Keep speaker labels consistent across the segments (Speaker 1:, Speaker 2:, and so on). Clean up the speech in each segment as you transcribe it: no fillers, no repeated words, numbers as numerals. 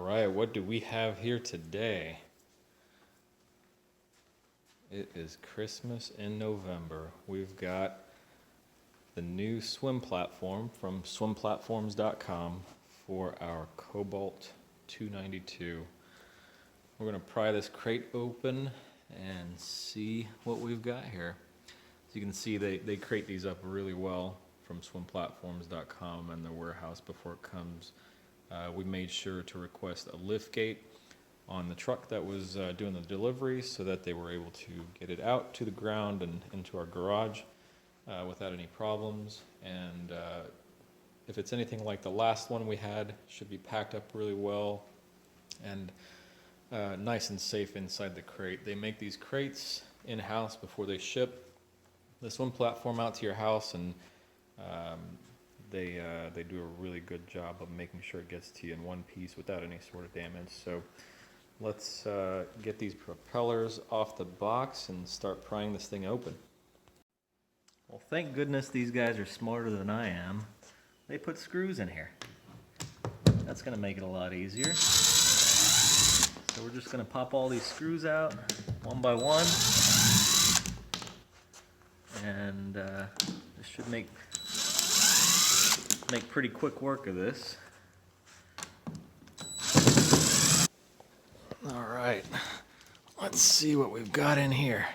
Speaker 1: right, what do we have here today? It is Christmas in November. We've got the new swim platform from swimplatforms.com for our Cobalt 292. We're going to pry this crate open and see what we've got here. As you can see, they crate these up really well from swimplatforms.com and their warehouse before it comes. We made sure to request a lift gate on the truck that was doing the delivery so that they were able to get it out to the ground and into our garage without any problems. And if it's anything like the last one we had, it should be packed up really well and nice and safe inside the crate. They make these crates in-house before they ship the swim platform out to your house, and they do a really good job of making sure it gets to you in one piece without any sort of damage. So let's get these propellers off the box and start prying this thing open. Well, thank goodness these guys are smarter than I am. They put screws in here. That's going to make it a lot easier. So we're just going to pop all these screws out one by one. And this should make pretty quick work of this. All right, let's see what we've got in here.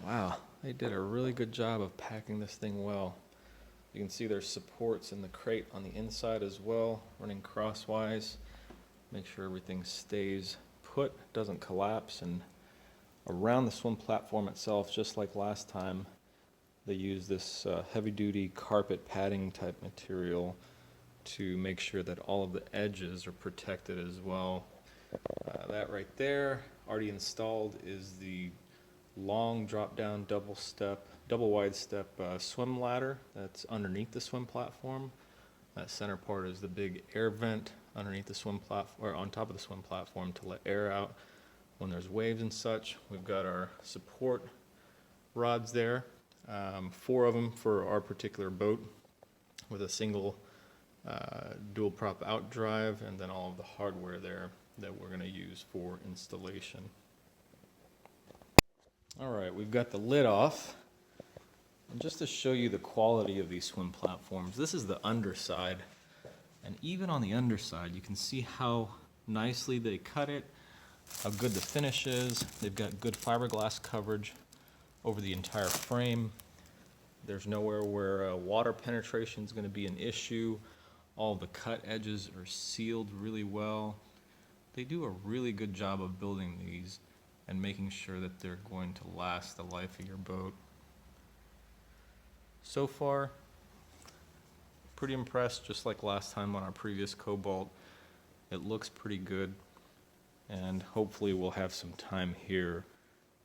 Speaker 1: Wow, they did a really good job of packing this thing well. You can see there's supports in the crate on the inside as well, running crosswise. Make sure everything stays put, doesn't collapse. And around the swim platform itself, just like last time, they use this heavy-duty carpet padding type material to make sure that all of the edges are protected as well. That right there, already installed, is the long drop-down double wide step swim ladder that's underneath the swim platform. That center part is the big air vent underneath the swim platform, or on top of the swim platform, to let air out when there's waves and such. We've got our support rods there, 4 of them for our particular boat, with a single dual prop out drive, and then all of the hardware there that we're going to use for installation. All right, we've got the lid off. And just to show you the quality of these swim platforms, this is the underside. And even on the underside, you can see how nicely they cut it, how good the finish is. They've got good fiberglass coverage over the entire frame. There's nowhere where water penetration is going to be an issue. All the cut edges are sealed really well. They do a really good job of building these and making sure that they're going to last the life of your boat. So far, pretty impressed, just like last time on our previous Cobalt. It looks pretty good, and hopefully we'll have some time here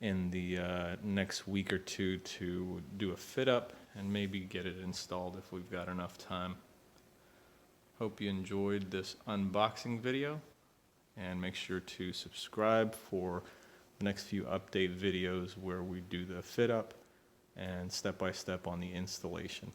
Speaker 1: in the next week or two to do a fit up and maybe get it installed if we've got enough time. Hope you enjoyed this unboxing video, and make sure to subscribe for the next few update videos where we do the fit up and step by step on the installation.